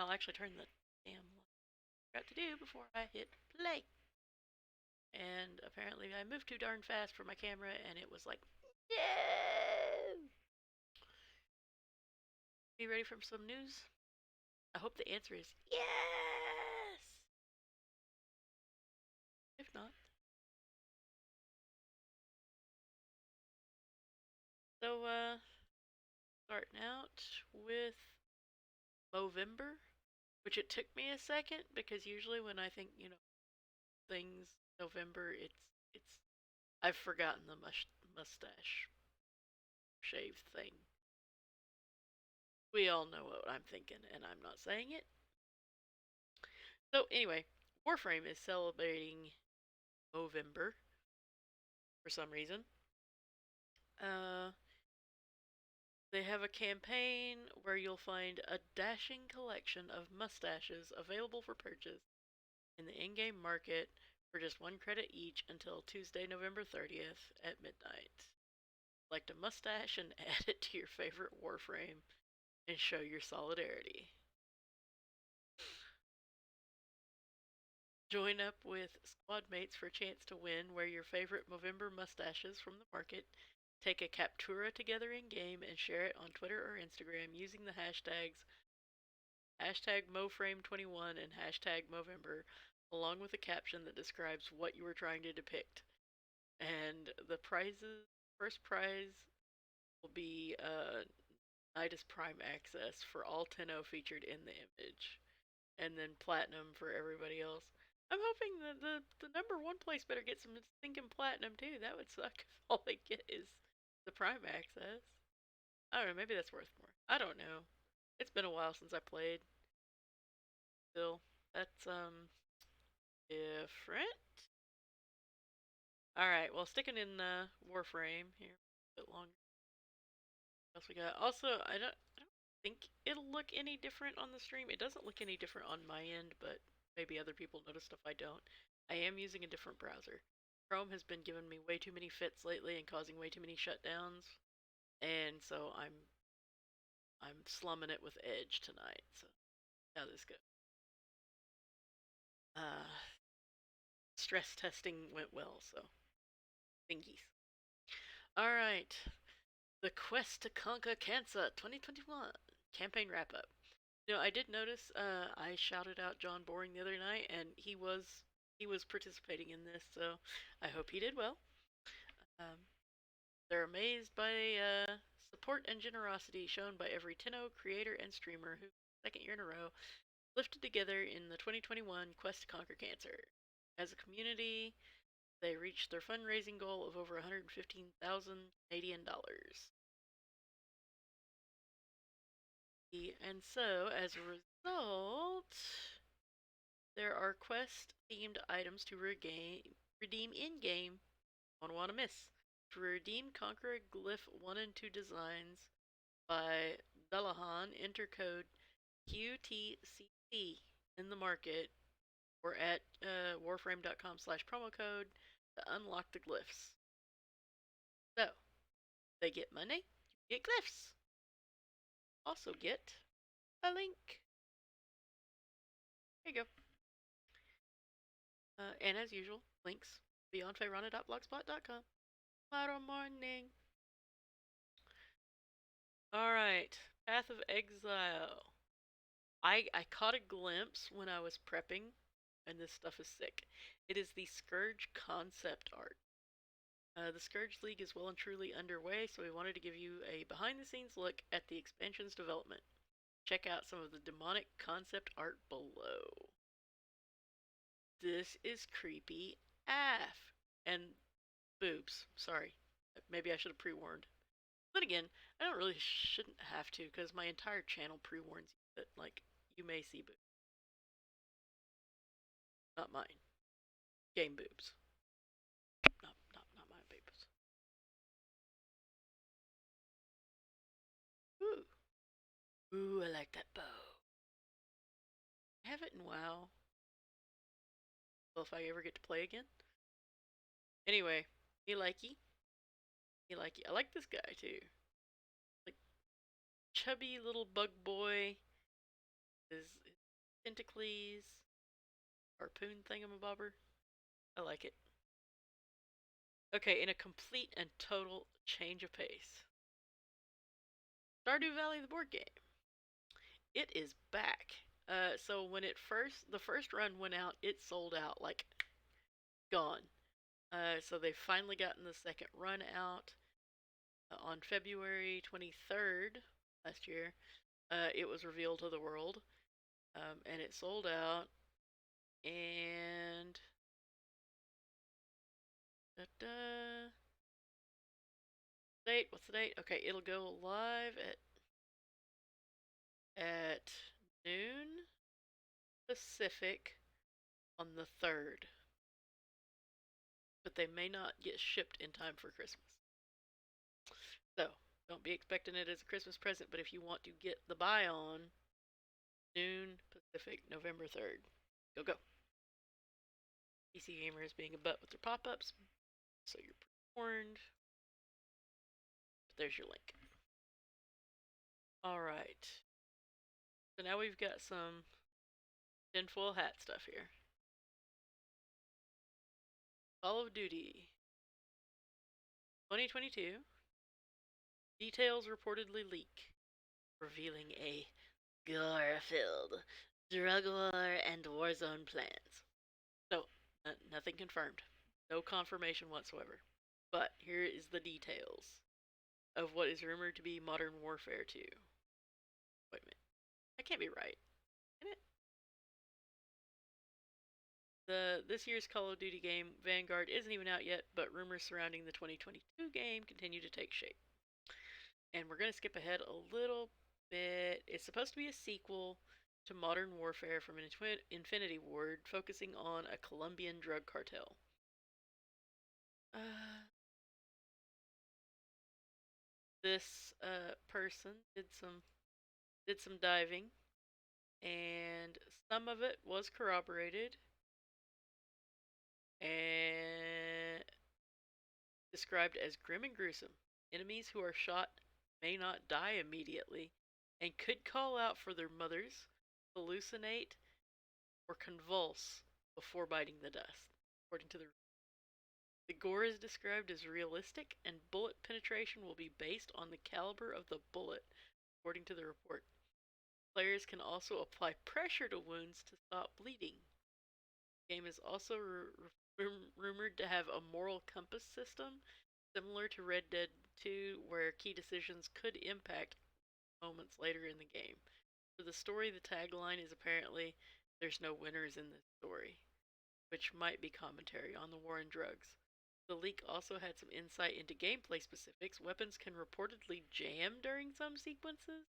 and I'll actually turn the damn light I forgot to do before I hit play. And apparently I moved too darn fast for my camera, and it was like, no! You ready for some news? I hope the answer is yes! If not, so, starting out with Movember, which it took me a second because usually when I think, things November, it's I've forgotten the mustache shave thing. We all know what I'm thinking, and I'm not saying it. So anyway, Warframe is celebrating Movember for some reason. Uh, they have a campaign where you'll find a dashing collection of mustaches available for purchase in the in-game market for just 1 credit each until Tuesday, November 30th at midnight. Select a mustache and add it to your favorite Warframe and show your solidarity. Join up with squad mates for a chance to win. Wear your favorite Movember mustaches from the market. Take a captura together in game and share it on Twitter or Instagram using the hashtags #MoFrame21 and #Movember, along with a caption that describes what you were trying to depict. And the prizes, first prize will be Nidus Prime access for all 10 featured in the image, and then platinum for everybody else. I'm hoping that the number one place better get some stinking platinum too. That would suck if all they get is the Prime access. I don't know. Maybe that's worth more. I don't know. It's been a while since I played. Still, that's different. All right. Well, sticking in Warframe here a bit longer. What else we got? Also, I don't think it'll look any different on the stream. It doesn't look any different on my end, but maybe other people noticed if I don't. I am using a different browser. Chrome has been giving me way too many fits lately and causing way too many shutdowns, and so I'm slumming it with Edge tonight. So how this goes. Uh, Stress testing went well, so thingies. All right, the Quest to Conquer Cancer 2021 campaign wrap up. I did notice. I shouted out John Boring the other night, and he was participating in this, so I hope he did well. Um, they're amazed by support and generosity shown by every Tenno creator and streamer who, second year in a row, lifted together in the 2021 Quest to Conquer Cancer. As a community, they reached their fundraising goal of over 115,000 Canadian dollars. And so, as a result, there are quest themed items to redeem in game. Won't want to miss. To redeem Conqueror Glyph 1 and 2 designs by Bellahan, enter code QTCC in the market or at warframe.com/promo code to unlock the glyphs. So, they get money, you get glyphs. Also get a link. There you go. And as usual, links beyondfayrana.blogspot.com. Tomorrow morning. Alright, Path of Exile. I caught a glimpse when I was prepping, and this stuff is sick. It is the Scourge concept art. The Scourge League is well and truly underway, so we wanted to give you a behind the scenes look at the expansion's development. Check out some of the demonic concept art below. This is creepy AF. And boobs. Sorry. Maybe I should have pre warned. But again, I don't really shouldn't have to because my entire channel pre warns you that, like, you may see boobs. Not mine. Game boobs. Not my boobs. Ooh. Ooh, I like that bow. I have it in WoW. Well, if I ever get to play again. Anyway, me likey. Me likey. I like this guy too. Like, chubby little bug boy. is Tentacles harpoon thingamabobber. I like it. Okay, in a complete and total change of pace, Stardew Valley, the board game. It is back. So when the first run went out, it sold out, like, gone. So they've finally gotten the second run out on February 23rd last year. It was revealed to the world, and it sold out. And da, da, date. What's the date? Okay, it'll go live at noon Pacific on the 3rd, but they may not get shipped in time for Christmas. So don't be expecting it as a Christmas present, but if you want to get the buy on, noon Pacific, November 3rd. Go, go. PC gamers being a butt with their pop ups, so you're warned. But there's your link. Alright. So now we've got some tinfoil hat stuff here. Call of Duty 2022. Details reportedly leak, revealing a gore-filled drug war and warzone plans. So, nothing confirmed. No confirmation whatsoever. But here is the details of what is rumored to be Modern Warfare 2. Wait a minute. That can't be right. Can it? This year's Call of Duty game, Vanguard, isn't even out yet, but rumors surrounding the 2022 game continue to take shape. And we're going to skip ahead a little bit. It's supposed to be a sequel to Modern Warfare from Infinity Ward, focusing on a Colombian drug cartel. This person did some diving, and some of it was corroborated and described as grim and gruesome. Enemies who are shot may not die immediately and could call out for their mothers, hallucinate, or convulse before biting the dust, according to the gore is described as realistic, and bullet penetration will be based on the caliber of the bullet, according to the report. Players can also apply pressure to wounds to stop bleeding. The game is also rumored to have a moral compass system, similar to Red Dead 2, where key decisions could impact moments later in the game. For the story, the tagline is apparently, "There's no winners in this story," which might be commentary on the war on drugs. The leak also had some insight into gameplay specifics. Weapons can reportedly jam during some sequences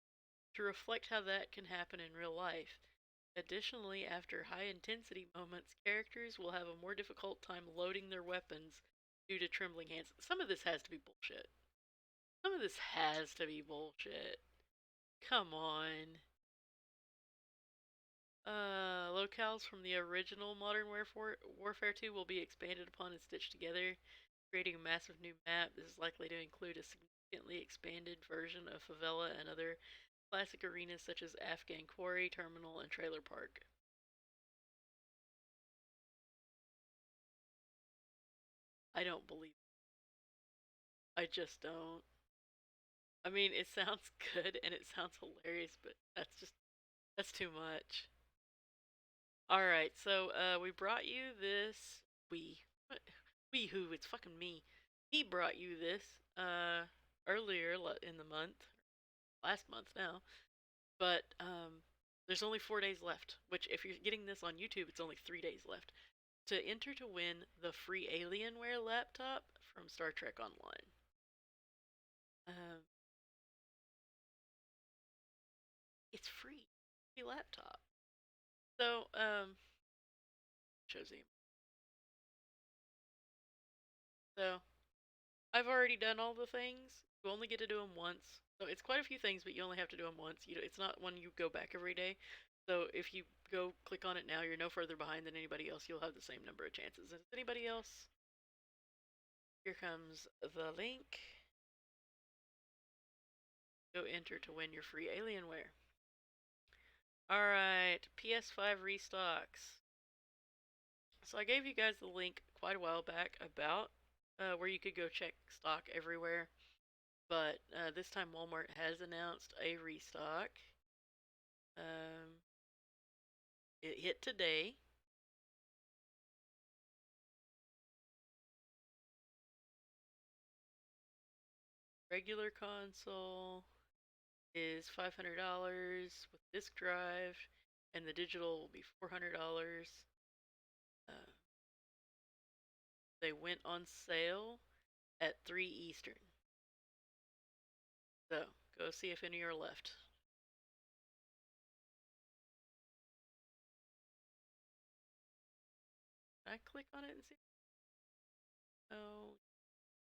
to reflect how that can happen in real life. Additionally, after high intensity moments, characters will have a more difficult time loading their weapons due to trembling hands. Some of this has to be bullshit. Some of this has to be bullshit. Come on. Locales from the original Modern Warfare 2 will be expanded upon and stitched together, creating a massive new map. This is likely to include a significantly expanded version of Favela and other classic arenas such as Afghan Quarry, Terminal, and Trailer Park. I don't believe it. I just don't. I mean, it sounds good and it sounds hilarious, but that's too much. Alright, so we brought you this. We. We who? It's fucking me. He brought you this earlier in the month, last month now. But there's only 4 days left. Which, if you're getting this on YouTube, it's only 3 days left to enter to win the free Alienware laptop from Star Trek Online. Um, it's free laptop. So shows you. So I've already done all the things. You only get to do them once. So it's quite a few things, but you only have to do them once. It's not one you go back every day. So if you go click on it now, you're no further behind than anybody else. You'll have the same number of chances as anybody else. Here comes the link. Go enter to win your free Alienware. Alright. PS5 restocks. So I gave you guys the link quite a while back about where you could go check stock everywhere, but this time Walmart has announced a restock. Um, it hit today. Regular console is $500 with disk drive, and the digital will be $400. Uh, they went on sale at 3 Eastern. So go see if any are left. Can I click on it and see? No,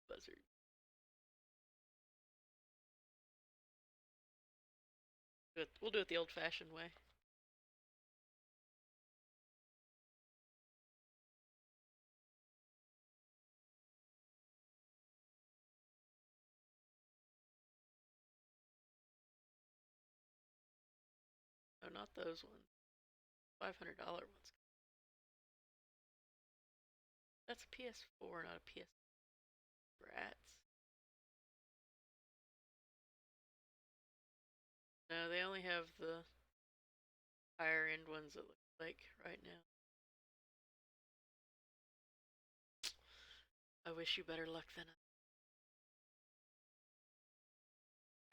buzzard. We'll do it the old-fashioned way. No, not those ones. $500 ones. That's a PS4, not a PS. Brats. No, they only have the higher end ones it looks like right now. I wish you better luck than us.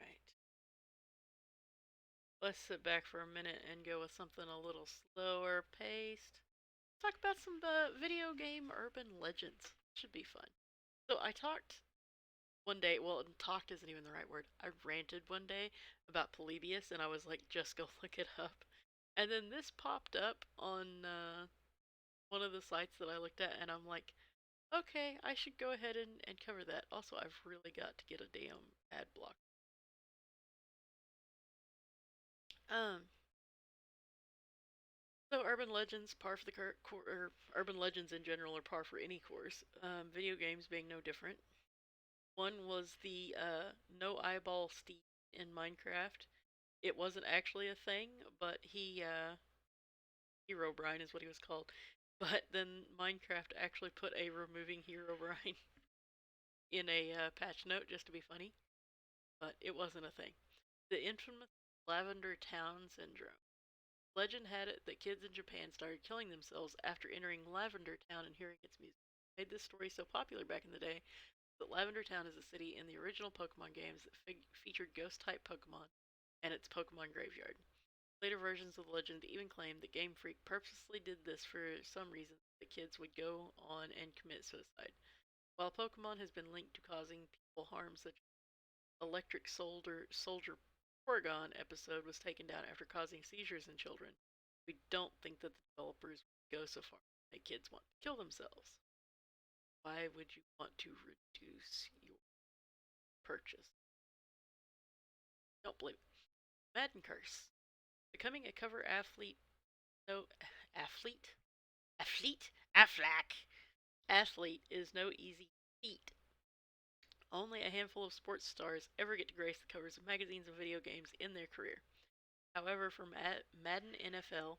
Right. Let's sit back for a minute and go with something a little slower paced. Talk about some video game urban legends. Should be fun. So I talked one day, well, talked isn't even the right word. I ranted one day about Polybius and I was like, just go look it up. And then this popped up on one of the sites that I looked at, and I'm like, okay, I should go ahead and cover that. Also, I've really got to get a damn ad block. Um, so urban legends, par for the or urban legends in general are par for any course. Video games being no different. One was the no eyeball Steve in Minecraft. It wasn't actually a thing, but Hero Brian is what he was called. But then Minecraft actually put a removing Hero Brian in a patch note just to be funny, but it wasn't a thing. The infamous Lavender Town Syndrome. Legend had it that kids in Japan started killing themselves after entering Lavender Town and hearing its music. It made this story so popular back in the day that Lavender Town is a city in the original Pokemon games that featured ghost-type Pokemon and its Pokemon graveyard. Later versions of the legend even claimed that Game Freak purposely did this for some reason that kids would go on and commit suicide. While Pokemon has been linked to causing people harm such Electric Soldier Porygon episode was taken down after causing seizures in children. We don't think that the developers would go so far to make kids want to kill themselves. Why would you want to reduce your purchase? Don't believe it. Madden Curse. Becoming a cover athlete. No, athlete? Athlete? Aflac. Athlete is no easy feat. Only a handful of sports stars ever get to grace the covers of magazines and video games in their career. However, for Madden NFL,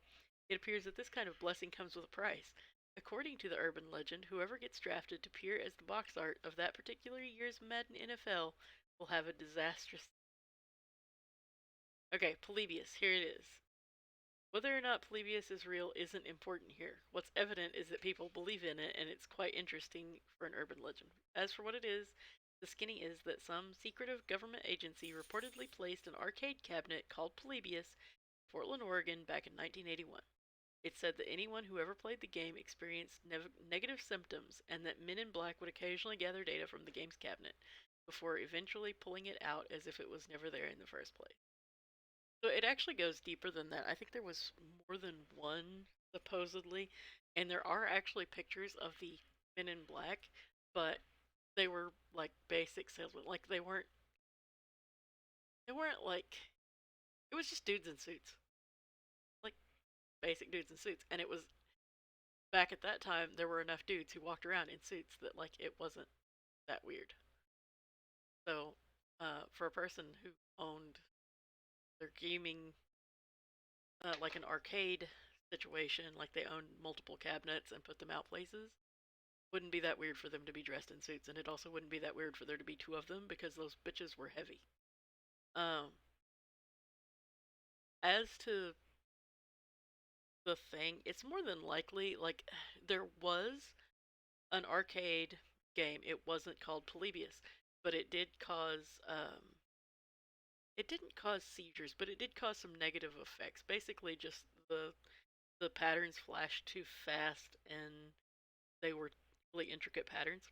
it appears that this kind of blessing comes with a price. According to the urban legend, whoever gets drafted to appear as the box art of that particular year's Madden NFL will have a disastrous. Okay, Polybius, here it is. Whether or not Polybius is real isn't important here. What's evident is that people believe in it, and it's quite interesting for an urban legend. As for what it is, the skinny is that some secretive government agency reportedly placed an arcade cabinet called Polybius in Portland, Oregon back in 1981. It said that anyone who ever played the game experienced negative symptoms and that men in black would occasionally gather data from the game's cabinet before eventually pulling it out as if it was never there in the first place. So it actually goes deeper than that. I think there was more than one, supposedly, and there are actually pictures of the men in black, but they were like basic salesmen. Like they weren't like it was just dudes in suits. Like basic dudes in suits. And it was back at that time there were enough dudes who walked around in suits that like it wasn't that weird. So for a person who owned their gaming like an arcade situation, like they own multiple cabinets and put them out places, wouldn't be that weird for them to be dressed in suits, and it also wouldn't be that weird for there to be two of them because those bitches were heavy. Um, as to the thing, it's more than likely like there was an arcade game. It wasn't called Polybius, but it didn't cause seizures, but it did cause some negative effects. Basically, just the patterns flashed too fast and they were really intricate patterns.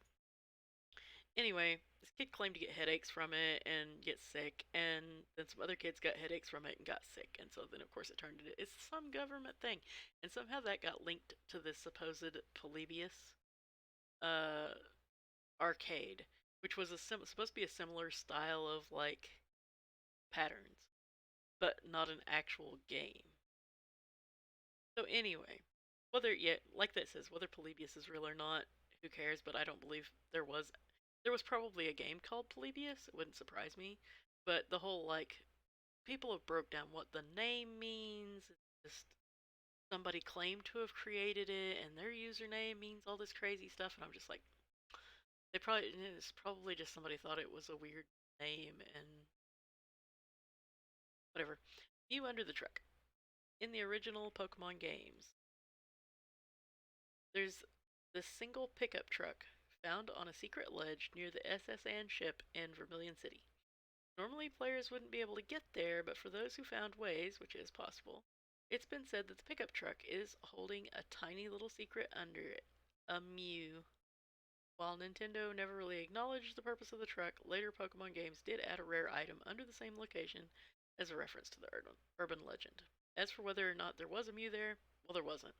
Anyway, this kid claimed to get headaches from it and get sick, and then some other kids got headaches from it and got sick, and so then of course it turned into it's some government thing, and somehow that got linked to this supposed Polybius uh, arcade, which was supposed to be a similar style of like patterns, but not an actual game. So anyway, whether yet like that says whether Polybius is real or not, who cares? But I don't believe there was probably a game called Polybius. It wouldn't surprise me, but the whole like people have broke down what the name means. It's just somebody claimed to have created it, and their username means all this crazy stuff, and I'm just like, it's probably just somebody thought it was a weird name and whatever. You under the truck. In the original Pokemon games, there's this single pickup truck found on a secret ledge near the SS Anne ship in Vermilion City. Normally, players wouldn't be able to get there, but for those who found ways, which is possible, it's been said that the pickup truck is holding a tiny little secret under it, a Mew. While Nintendo never really acknowledged the purpose of the truck, later Pokemon games did add a rare item under the same location as a reference to the urban legend. As for whether or not there was a Mew there, well, there wasn't.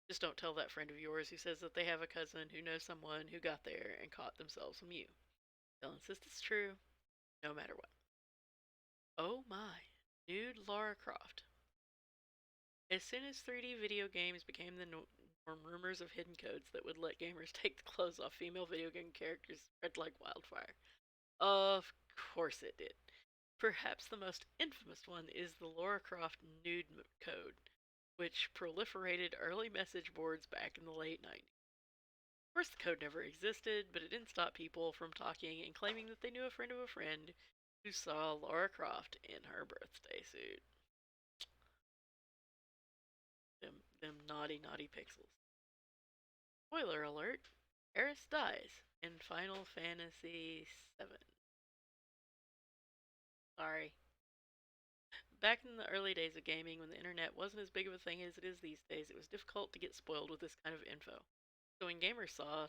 Just don't tell that friend of yours who says that they have a cousin who knows someone who got there and caught themselves a Mew. They'll insist it's true, no matter what. Oh my, nude Lara Croft. As soon as 3D video games became the norm, rumors of hidden codes that would let gamers take the clothes off female video game characters spread like wildfire. Of course it did. Perhaps the most infamous one is the Lara Croft nude code, which proliferated early message boards back in the late 90s. Of course, the code never existed, but it didn't stop people from talking and claiming that they knew a friend of a friend who saw Lara Croft in her birthday suit. Them naughty, naughty pixels. Spoiler alert, m.a.r.s dies in Final Fantasy VII. Sorry. Back in the early days of gaming, when the internet wasn't as big of a thing as it is these days, it was difficult to get spoiled with this kind of info. So when gamers saw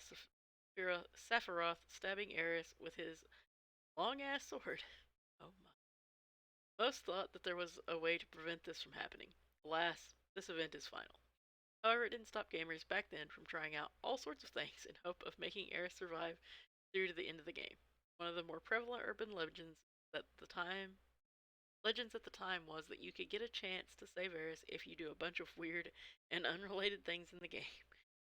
Sephiroth stabbing Aeris with his long ass sword, oh my, most thought that there was a way to prevent this from happening. Alas, this event is final. However, it didn't stop gamers back then from trying out all sorts of things in hope of making Aeris survive through to the end of the game. One of the more prevalent urban legends at the time was that you could get a chance to save Aeris if you do a bunch of weird and unrelated things in the game.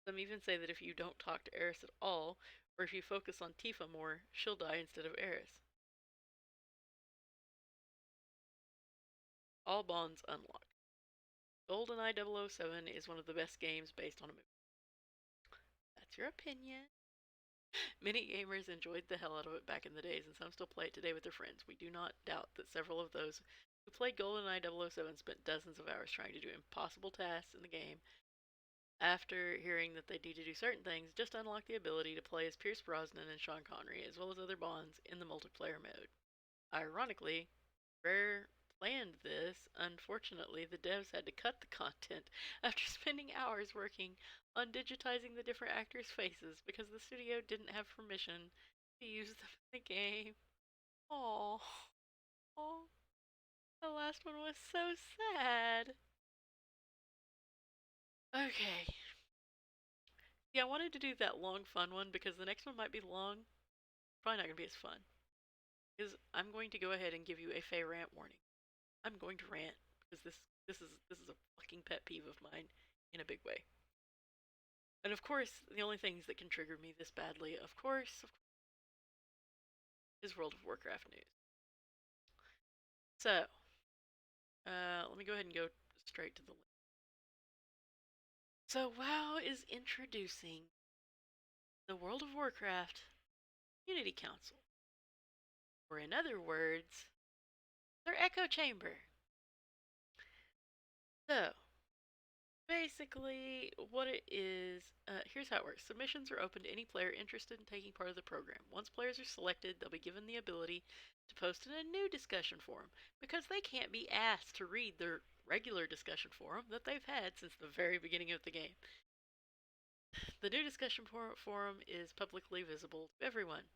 Some even say that if you don't talk to Aeris at all, or if you focus on Tifa more, she'll die instead of Aeris. All bonds unlocked. GoldenEye 007 is one of the best games based on a movie. That's your opinion. Many gamers enjoyed the hell out of it back in the days, and some still play it today with their friends. We do not doubt that several of those who played GoldenEye 007 spent dozens of hours trying to do impossible tasks in the game after hearing that they need to do certain things just to unlock the ability to play as Pierce Brosnan and Sean Connery, as well as other Bonds in the multiplayer mode. Ironically, Rare planned this. Unfortunately, the devs had to cut the content after spending hours working on digitizing the different actors' faces because the studio didn't have permission to use them in the game. Oh, oh, the last one was so sad. Okay. Yeah, I wanted to do that long, fun one because the next one might be long. Probably not going to be as fun. Because I'm going to go ahead and give you a Fey rant warning. I'm going to rant because this is a fucking pet peeve of mine in a big way. And of course, the only things that can trigger me this badly, of course, is World of Warcraft news. So, let me go ahead and go straight to the link. So WoW is introducing the World of Warcraft Community Council, or in other words, their echo chamber. So, basically, what it is, here's how it works. Submissions are open to any player interested in taking part of the program. Once players are selected, they'll be given the ability to post in a new discussion forum because they can't be asked to read their regular discussion forum that they've had since the very beginning of the game. The new discussion forum is publicly visible to everyone.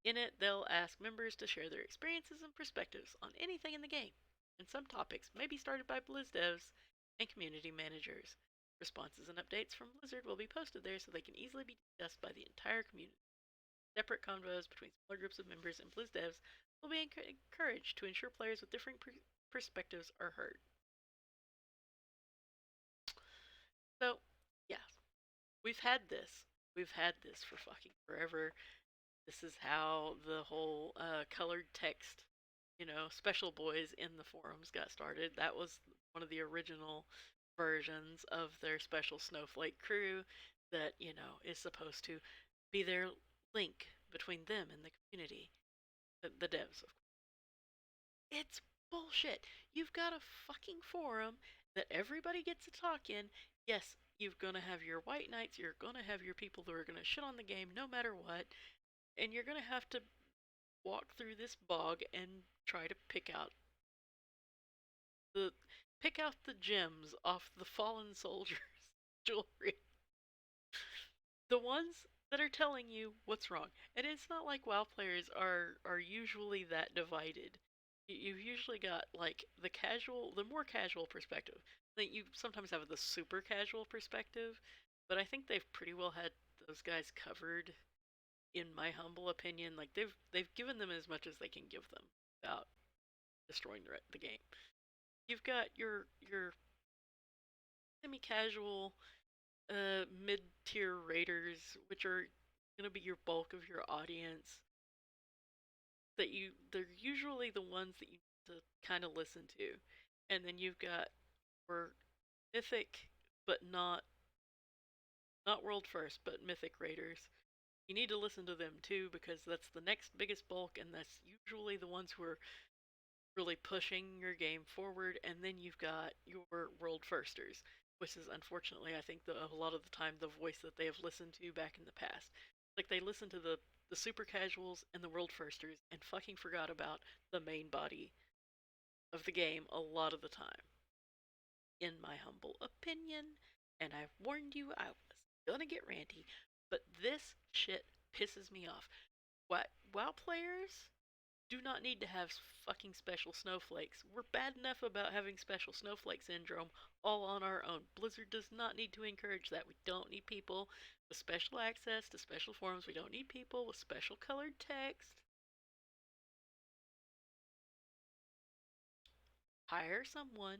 In it, they'll ask members to share their experiences and perspectives on anything in the game, and some topics may be started by Blizz devs and community managers. Responses and updates from Blizzard will be posted there so they can easily be discussed by the entire community. Separate convos between smaller groups of members and Blizz devs will be encouraged to ensure players with different perspectives are heard. So, yeah, we've had this. We've had this for fucking forever. This is how the whole colored text, special boys in the forums got started. That was one of the original versions of their special snowflake crew that, is supposed to be their link between them and the community, the devs, of course. It's bullshit. You've got a fucking forum that everybody gets to talk in. Yes, you're gonna have your white knights, you're gonna have your people that are gonna shit on the game no matter what, and you're gonna have to walk through this bog and try to the pick out the gems off the fallen soldiers' jewelry. The ones that are telling you what's wrong. And it's not like WoW players are usually that divided. You've usually got like the more casual perspective. Like you sometimes have the super casual perspective, but I think they've pretty well had those guys covered in my humble opinion. Like they've given them as much as they can give them without destroying the game. You've got your semi-casual mid-tier raiders, which are going to be your bulk of your audience. They're usually the ones that you need to kind of listen to, and then you've got your mythic, but not world first, but mythic raiders. You need to listen to them too because that's the next biggest bulk, and that's usually the ones who are really pushing your game forward. And then you've got your world firsters, which is unfortunately, I think, a lot of the time the voice that they have listened to back in the past. Like they listen to the super casuals and the world firsters and fucking forgot about the main body of the game a lot of the time, in my humble opinion. And I warned you I was gonna get ranty, but this shit pisses me off. What WoW players do not need to have fucking special snowflakes. We're bad enough about having special snowflake syndrome all on our own. Blizzard does not need to encourage that. We don't need people with special access to special forums. We don't need people with special colored text. Hire someone,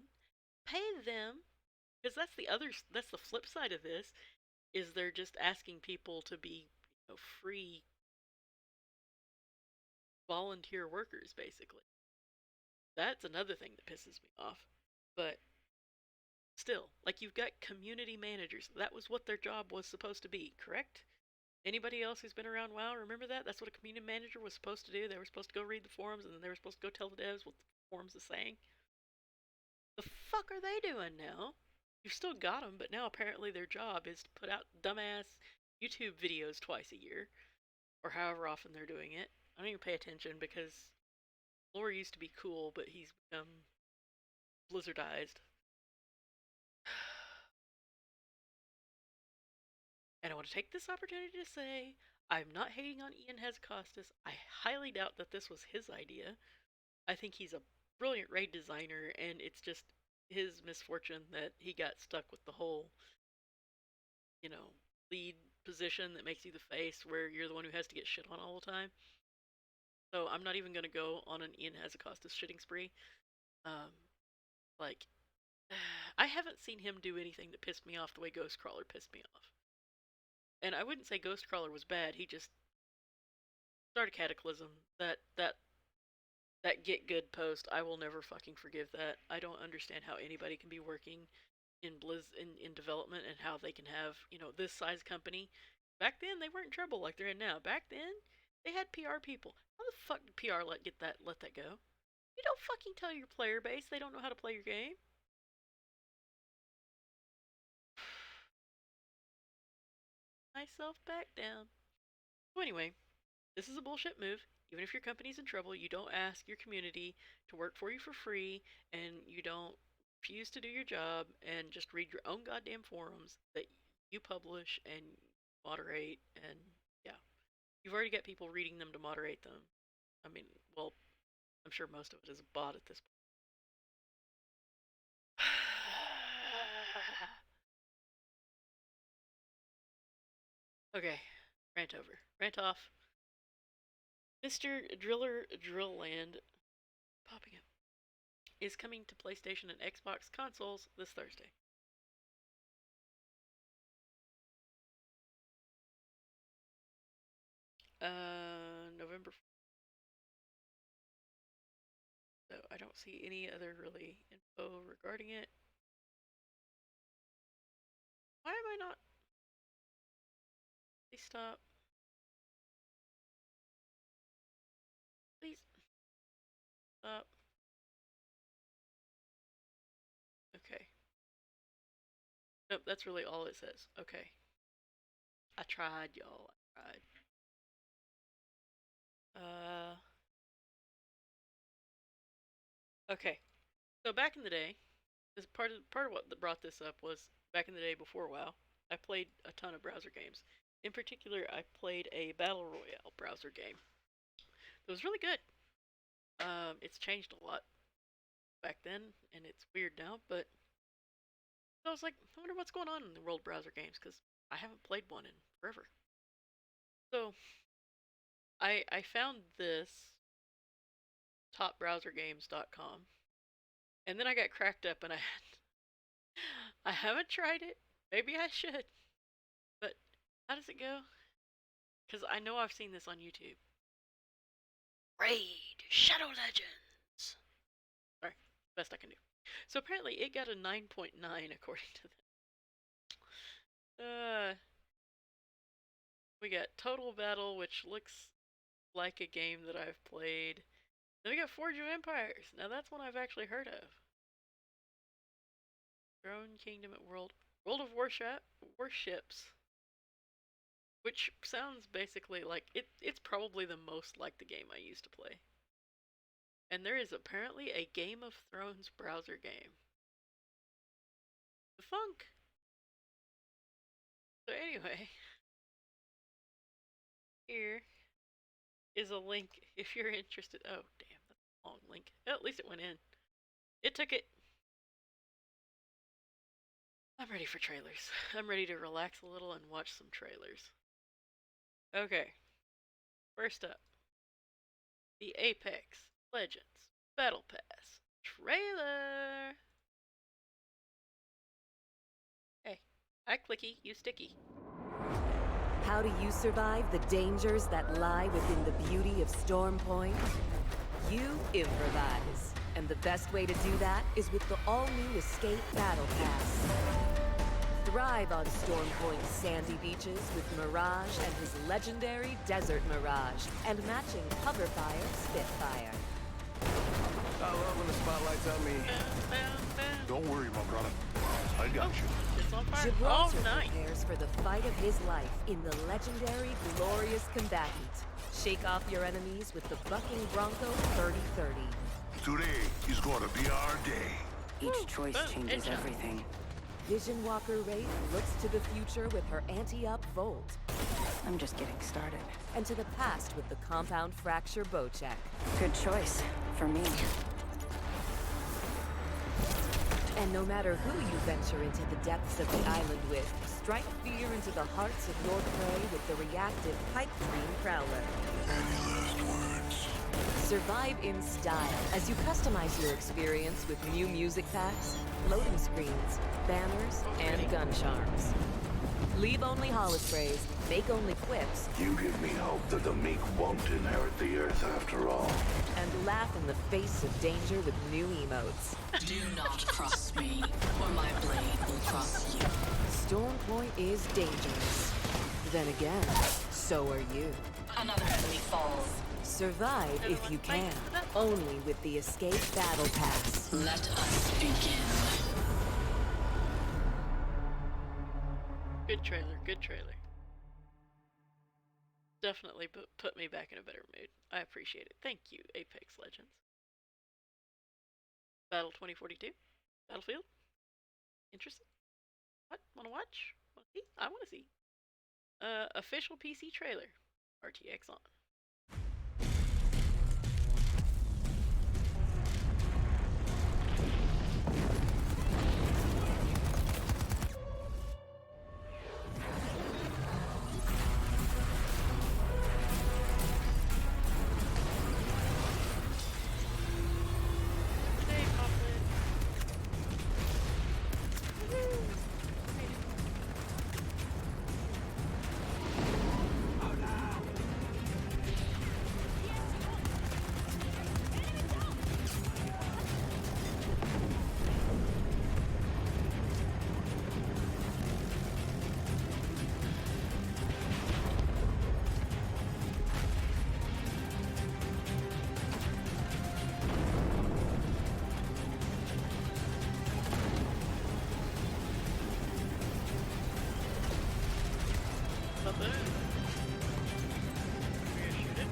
pay them, because that's the flip side of this, is they're just asking people to be, free volunteer workers, basically. That's another thing that pisses me off. But still, like you've got community managers. That was what their job was supposed to be, correct? Anybody else who's been around WoW remember that? That's what a community manager was supposed to do. They were supposed to go read the forums and then they were supposed to go tell the devs what the forums are saying. The fuck are they doing now? You've still got them, but now apparently their job is to put out dumbass YouTube videos twice a year, or however often they're doing it. I don't even pay attention because Lore used to be cool, but he's become blizzardized. And I want to take this opportunity to say I'm not hating on Ian Hazakostas. I highly doubt that this was his idea. I think he's a brilliant raid designer, and it's just his misfortune that he got stuck with the whole, you know, lead position that makes you the face where you're the one who has to get shit on all the time. So I'm not even going to go on an Ian Hazakostas shitting spree. Um, like, I haven't seen him do anything that pissed me off the way Ghostcrawler pissed me off. And I wouldn't say Ghostcrawler was bad. He just started Cataclysm. That that get good post, I will never fucking forgive that. I don't understand how anybody can be working in in development and how they can have, this size company. Back then they weren't in trouble like they're in now. Back then they had PR people. How the fuck did PR let that go? You don't fucking tell your player base they don't know how to play your game. Myself back down. So anyway, this is a bullshit move. Even if your company's in trouble, you don't ask your community to work for you for free, and you don't refuse to do your job and just read your own goddamn forums that you publish and moderate. And yeah, you've already got people reading them to moderate them. I mean, well, I'm sure most of it is a bot at this point. Okay, rant over. Rant off. Mr. Driller Drillland popping up is coming to PlayStation and Xbox consoles this Thursday. November. So I don't see any other really info regarding it. Why am I not? Please stop. Please stop. Okay. Nope, that's really all it says. Okay. I tried, y'all. I tried. Okay. So back in the day, this part of what brought this up was back in the day before WoW. I played a ton of browser games. In particular, I played a battle royale browser game. It was really good. It's changed a lot back then, and it's weird now. But I was like, I wonder what's going on in the world browser games because I haven't played one in forever. So I found this topbrowsergames.com, and then I got cracked up, and I haven't tried it. Maybe I should. But how does it go? Because I know I've seen this on YouTube. Raid Shadow Legends. Sorry, best I can do. So apparently it got a 9.9 according to them. We got Total Battle, which looks like a game that I've played. Then we got Forge of Empires. Now that's one I've actually heard of. Throne Kingdom at World of Warships. Which sounds basically like it's probably the most like the game I used to play. And there is apparently a Game of Thrones browser game. The funk. So anyway, here is a link if you're interested. Oh damn, that's a long link. At least it went in. It took it. I'm ready for trailers. I'm ready to relax a little and watch some trailers. Okay. First up, the Apex Legends Battle Pass trailer. Hey, I clicky, you sticky. How do you survive the dangers that lie within the beauty of Storm Point? You improvise. And the best way to do that is with the all-new Escape Battle Pass. Thrive on Storm Point's sandy beaches with Mirage and his legendary Desert Mirage, and matching cover fire Spitfire. I love when the spotlight's on me. Don't worry, my brother. I got you. It's on fire. Gibraltar nice. prepares for the fight of his life in the legendary Glorious Combatant. Shake off your enemies with the Bucking Bronco 3030. Today is gonna be our day. Each choice changes everything. Vision Walker Wraith looks to the future with her anti-up Volt. I'm just getting started. And to the past with the Compound Fracture Bowcheck. Good choice for me. And no matter who you venture into the depths of the island with, strike fear into the hearts of your prey with the reactive Pipe Dream Prowler. Any last words? Survive in style as you customize your experience with new music packs, loading screens, banners, and gun charms. Leave only holosprays, make only quips, You give me hope that the meek won't inherit the earth after all. and laugh in the face of danger with new emotes. Do not cross me, or my blade will cross you. Stormpoint is dangerous. Then again, so are you. Another enemy falls. Survive if you can, only with the Escape Battle Pass. Let us begin. Good trailer, good trailer. Definitely put me back in a better mood. I appreciate it. Thank you, Apex Legends. Battle 2042? Battlefield? Interested? What? Wanna watch? Wanna see? I wanna see. Official PC trailer. RTX on. Hey, Poplin. Woohoo! Baboon. We're gonna shoot it.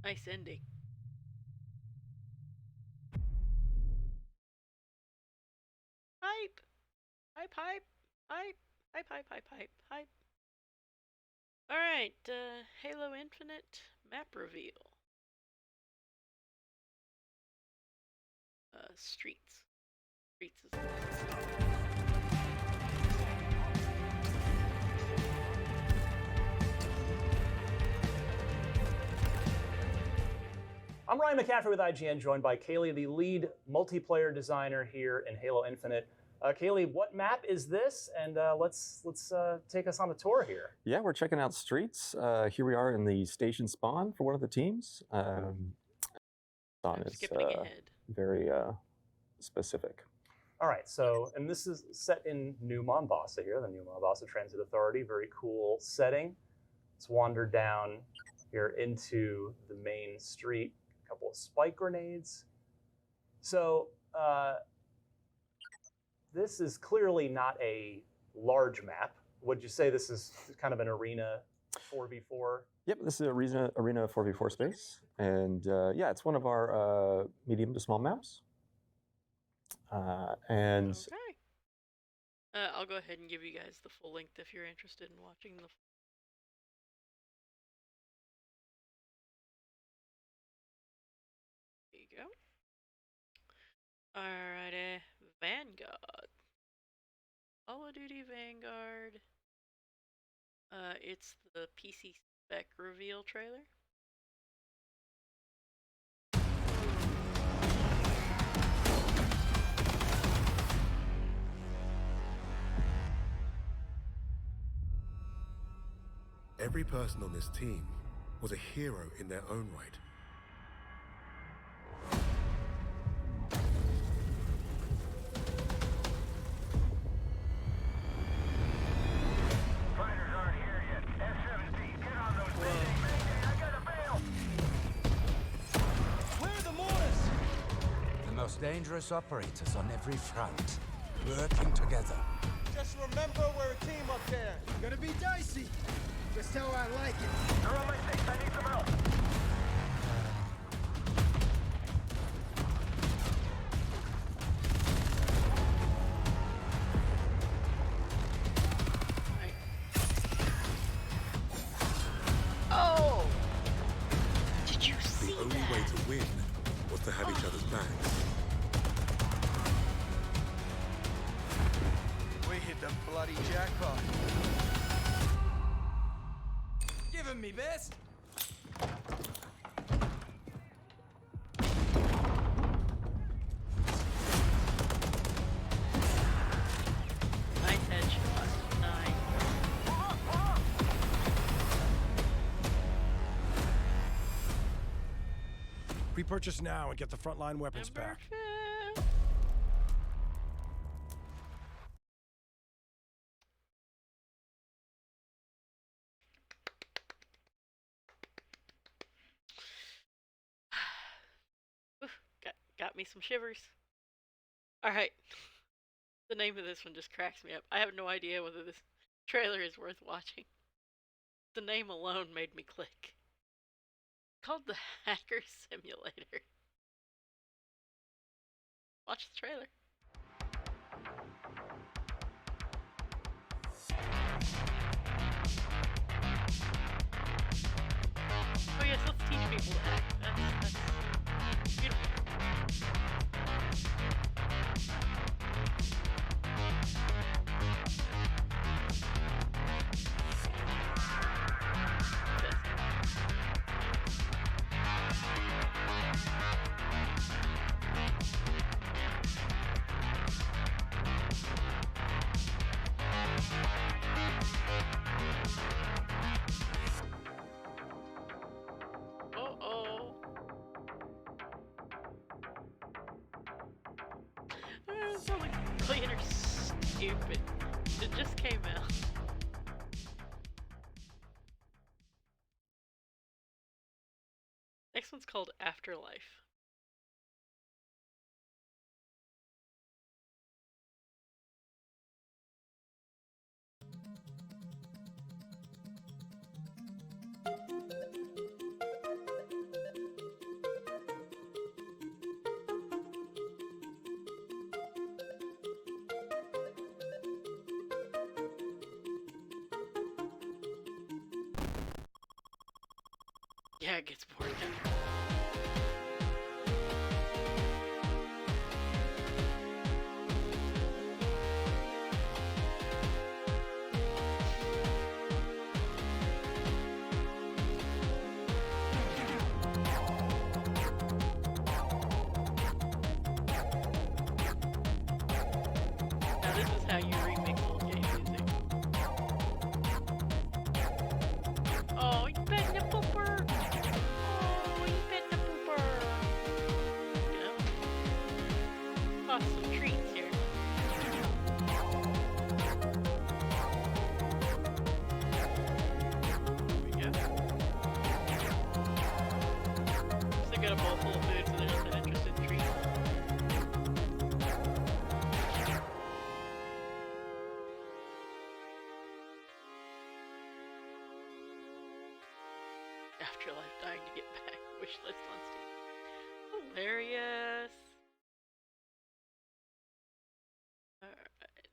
Nice ending. Hype! Hype, hype, hype, hype, hype, hype, hype, hype. Alright, Halo Infinite map reveal. Streets. Streets is I'm Ryan McCaffrey with IGN, joined by Kaylee, the lead multiplayer designer here in Halo Infinite. Kaylee, what map is this? And let's take us on a tour here. Yeah, we're checking out streets. Here we are in the station spawn for one of the teams. Spawn is skipping ahead. very specific. All right, so, and this is set in New Mombasa here, the New Mombasa Transit Authority. Very cool setting. Let's wander down here into the main street. A couple of spike grenades. So, this is clearly not a large map. Would you say this is kind of an arena 4v4? Yep, this is arena 4v4 space. And yeah, it's one of our medium to small maps. And Okay. I'll go ahead and give you guys the full length if you're interested in watching the. There you go. Alrighty, Vanguard. Call of Duty Vanguard. It's the PC spec reveal trailer. Every person on this team was a hero in their own right. Fighters aren't here yet. F-17, get on those things. Mayday, I got a bail. Where are the mortars? The most dangerous operators on every front, working together. Just remember we're a team up there. Gonna be dicey. Just how I like it. They're on my six. I need some help. Right. Oh! Did you see The only that? way to win was to have each other's backs. We hit the bloody jackpot. Give him me best. Pre-purchase now and get the frontline weapons Number pack. 5. Got me some shivers. Alright. The name of this one just cracks me up. I have no idea whether this trailer is worth watching. The name alone made me click. It's called the Hacker Simulator. Watch the trailer. Oh yes, let's teach people to hack. That's beautiful. Uh-oh. It's not like brilliant or stupid. It just came out. Next one's called Afterlife. Yeah, it gets bored down. Now this is how you remix old game music. Oh, you bet the pooper! Oh, you bet the pooper! You know? Toss some treats here. There we go. Still got a bowl full of food, so they're just not interested in treats. Afterlife, dying to get back. Wishlist on Steam. Hilarious. Alright.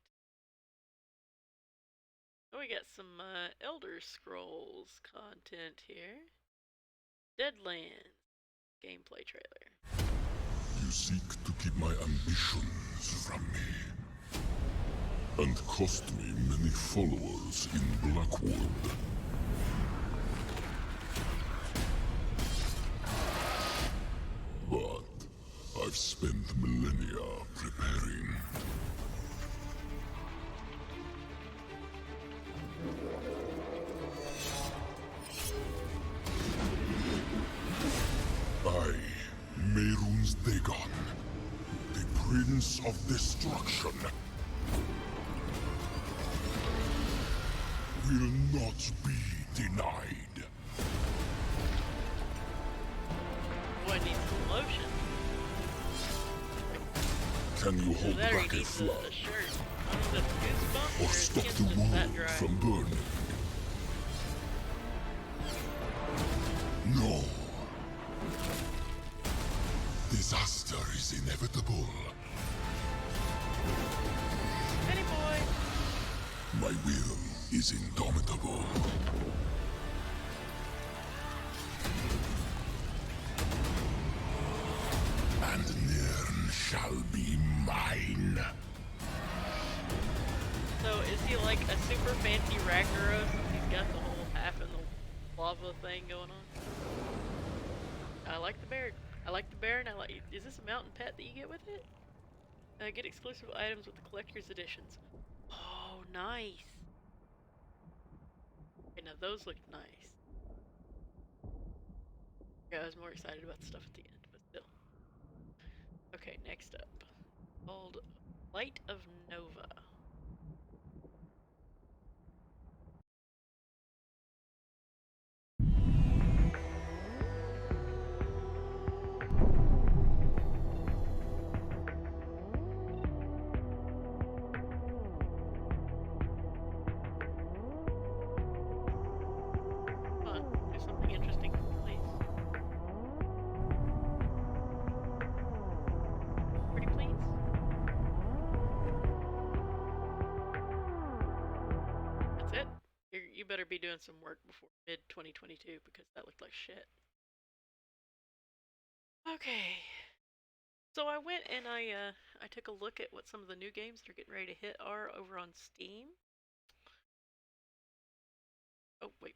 Oh, we got some Elder Scrolls content here. Deadlands gameplay trailer. You seek to keep my ambitions from me, and cost me many followers in Blackwood. But I've spent millennia preparing. I, m.a.r.s Dagon, the Prince of Destruction, will not be denied. Boy needs some lotion. Can you hold There he back a needs flood a shirt. I don't know if that's goosebumps or or his stop the skin's just that world dry. from burning? No. Disaster is inevitable. Benny boy! My will is indomitable. And m.a.r.s shall be mine. So is he like a super fancy Ragnaros since he's got the whole half in the lava thing going on? I like the bear. I like the bear and I like... Is this a mountain pet that you get with it? Get exclusive items with the collector's editions. Oh, nice. Okay, now those look nice. Yeah, I was more excited about the stuff at the end, but... Okay, next up. Called Light of Nova. Come on, do something interesting, please. Pretty please. That's it? You better be doing some work before mid-2022 because that looked like shit. Okay. So I went and I took a look at what some of the new games that are getting ready to hit are over on Steam. Oh, wait.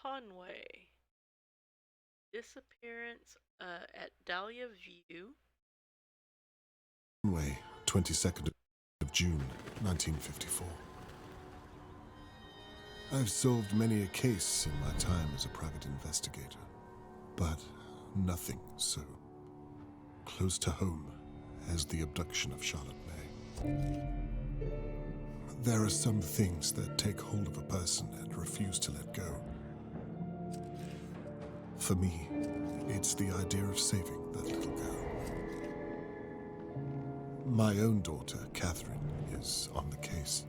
Conway. Disappearance at Dahlia View. Conway, 22nd of June, 1954. I've solved many a case in my time as a private investigator, but nothing so close to home as the abduction of Charlotte May. There are some things that take hold of a person and refuse to let go. For me, it's the idea of saving that little girl. My own daughter, Catherine, is on the case.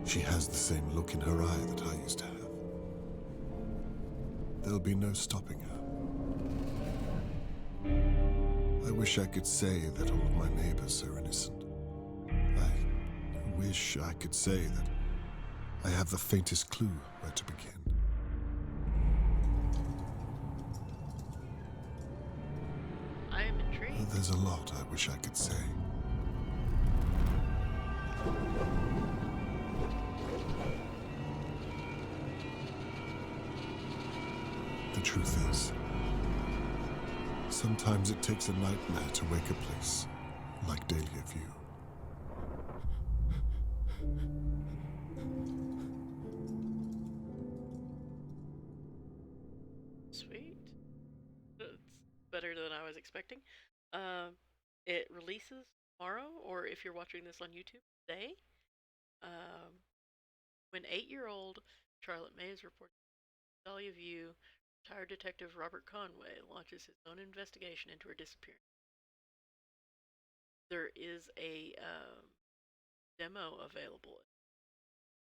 She has the same look in her eye that I used to have. There'll be no stopping her. I wish I could say that all of my neighbors are innocent. I wish I could say that I have the faintest clue where to begin. I am intrigued. There's a lot I wish I could say. The truth is, sometimes it takes a nightmare to wake a place like Dahlia View. Sweet. It's better than I was expecting. It releases tomorrow, or if you're watching this on YouTube, today. When 8-year-old Charlotte May is reported to Dahlia View, retired detective Robert Conway launches his own investigation into her disappearance. There is a demo available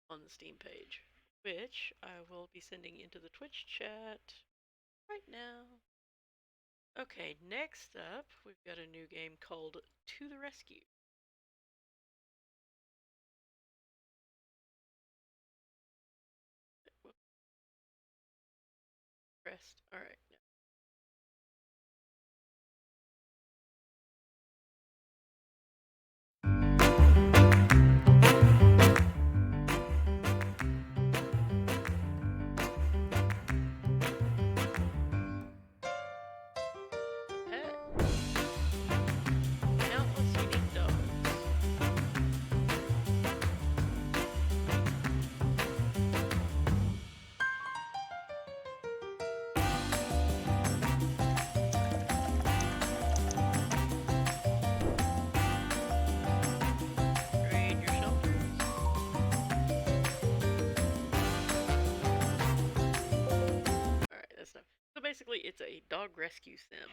on the Steam page, which I will be sending into the Twitch chat right now. Okay, next up, we've got a new game called To the Rescue. Pressed. All right. Countless unique dogs. Raid your shelters. Alright, that's enough. So basically, it's a dog rescue sim.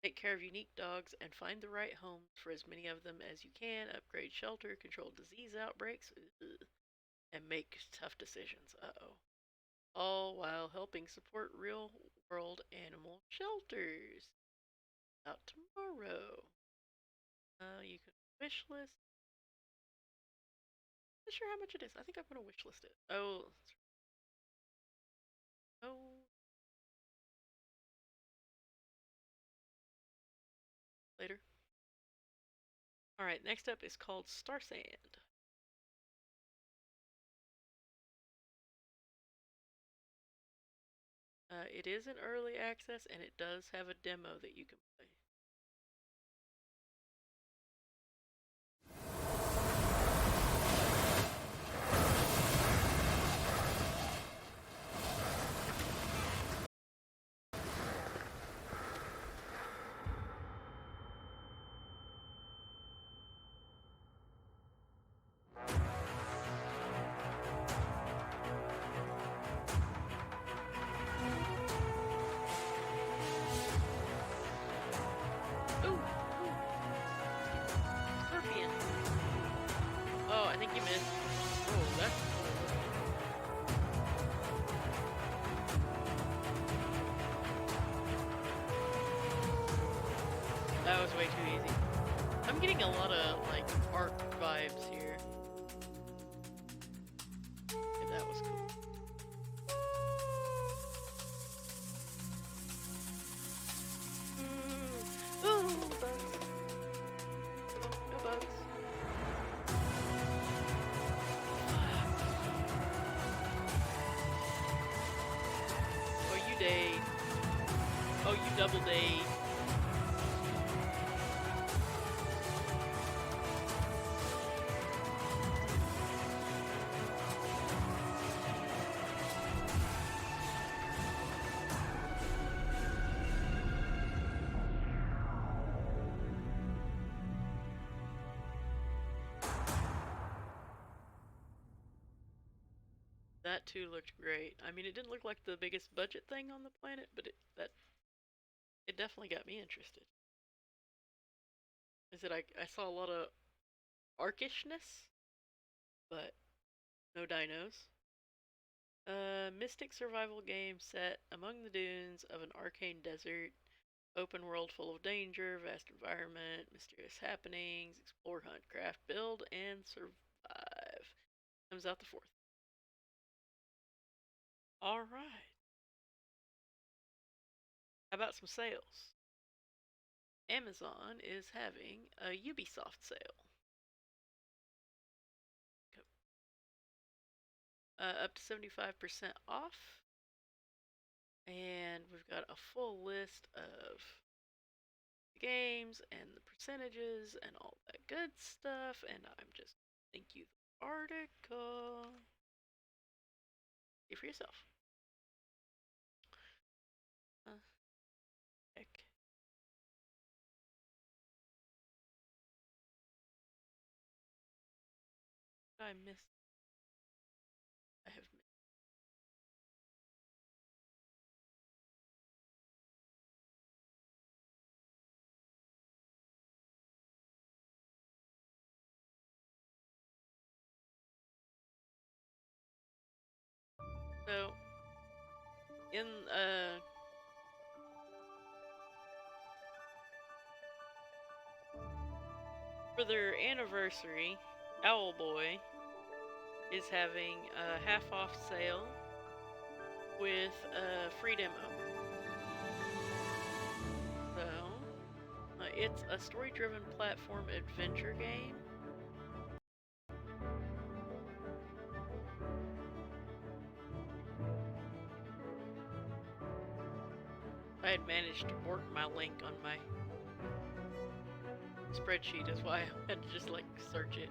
Take care of unique dogs and find the right homes for as many of them as you can, upgrade shelter, control disease outbreaks, and make tough decisions. All while helping support real world animal shelters. Out tomorrow. You can wish list. Not sure how much it is. I think I'm gonna wish list it. Oh. Later. Alright, next up is called Star Sand. It is in early access and it does have a demo that you can play. think you missed. Oh, that's that was way too easy. I'm getting a lot of like art vibes here. Okay, that was cool. Ooh, bugs. No bugs. Oh, you dayed. Oh, you double dayed. That too looked great. I mean, it didn't look like the biggest budget thing on the planet, but it definitely got me interested. Is that I saw a lot of arcishness, but no dinos. Mystic survival game set among the dunes of an arcane desert. Open world full of danger, vast environment, mysterious happenings. Explore, hunt, craft, build, and survive. Comes out the 4th. Alright. How about some sales? Amazon is having a Ubisoft sale. Up to 75% off. And we've got a full list of the games and the percentages and all that good stuff. And I'm just link you the article. See for yourself. Heck. I missed. I have missed. So, in for their anniversary, Owlboy is having a half-off sale with a free demo. So, it's a story-driven platform adventure game. I had managed to work my link on my spreadsheet, is why I had to just like search it.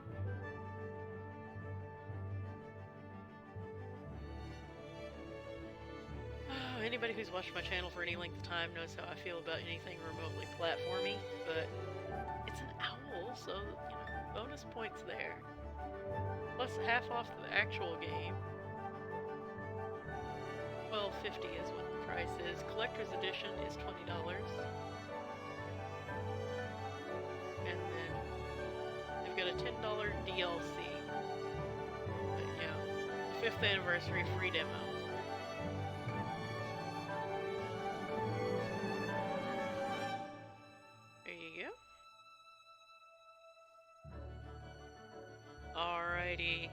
Anybody who's watched my channel for any length of time knows how I feel about anything remotely platformy, but it's an owl, so you know, bonus points there. Plus half off the actual game. $12.50 is what the price is. Collector's edition is $20. And then they've got a $10 DLC. But yeah, 5th anniversary free demo. There you go. Alrighty.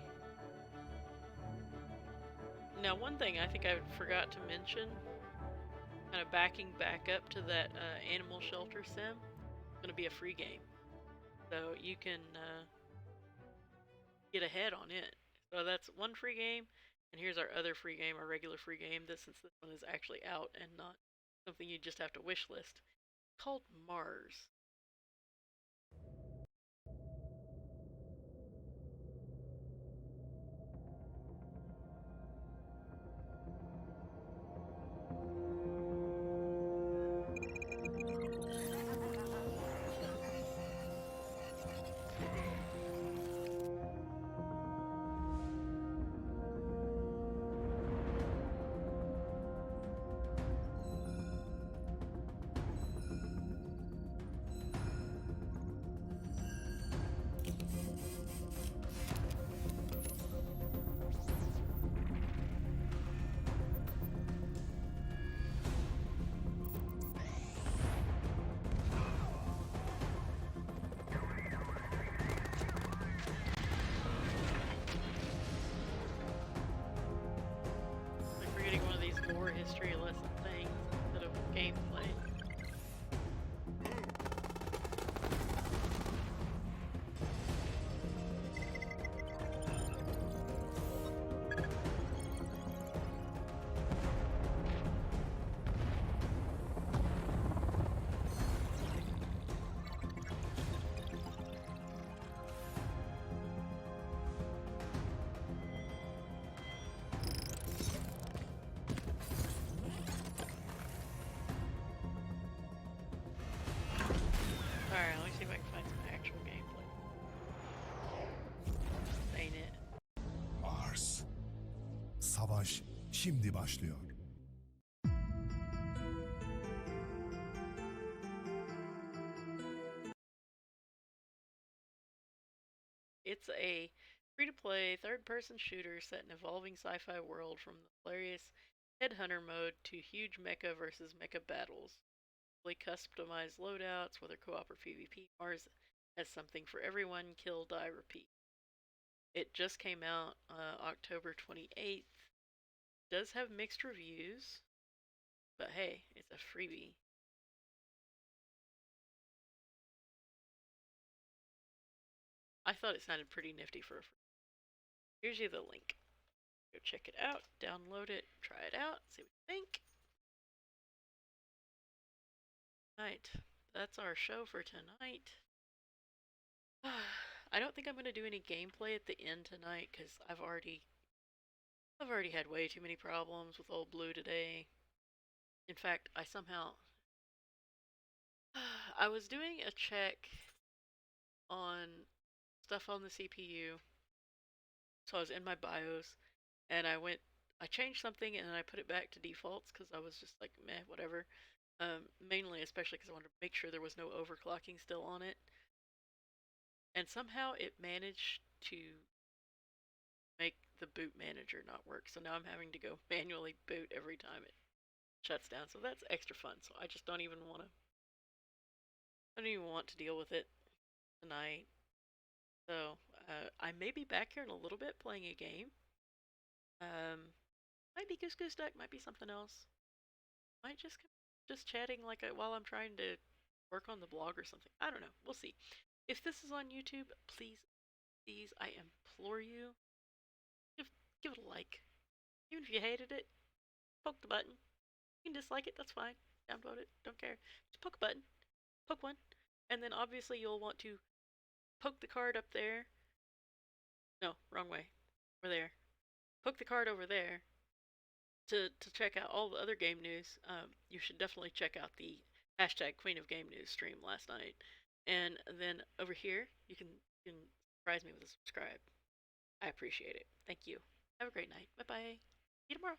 Now, one thing I think I forgot to mention, kind of backing back up to that animal shelter sim, it's going to be a free game. So you can get ahead on it. So that's one free game, and here's our other free game, our regular free game, since this one is actually out and not something you just have to wish list, called m.a.r.s. Savaş şimdi başlıyor. It's a free-to-play third-person shooter set in an evolving sci-fi world from the hilarious headhunter mode to huge mecha versus mecha battles. Fully customized loadouts, whether co-op or PvP, m.a.r.s has something for everyone. Kill, die, repeat. It just came out October 28th. Does have mixed reviews, but hey, it's a freebie. I thought it sounded pretty nifty for a free. Here's you the link. Go check it out, download it, try it out, see what you think. Right, that's our show for tonight. I don't think I'm gonna do any gameplay at the end tonight because I've already had way too many problems with old Blue today. In fact, I was doing a check on stuff on the CPU. So I was in my BIOS and I changed something and then I put it back to defaults because I was just like, meh, whatever. Mainly, especially because I wanted to make sure there was no overclocking still on it. And somehow it managed to make the boot manager not work. So now I'm having to go manually boot every time it shuts down. So that's extra fun. So I just don't even want to deal with it tonight. So I may be back here in a little bit playing a game. Might be Goose Goose Duck, might be something else. Might just chatting like while I'm trying to work on the blog or something. I don't know. We'll see. If this is on YouTube, please, I implore you, give it a like. Even if you hated it, poke the button. You can dislike it, that's fine. Downvote it, don't care. Just poke a button. Poke one. And then obviously you'll want to poke the card up there. No, wrong way. Over there. Poke the card over there to check out all the other game news. You should definitely check out the hashtag Queen of Game News stream last night. And then over here, you can surprise me with a subscribe. I appreciate it. Thank you. Have a great night. Bye bye. See you tomorrow.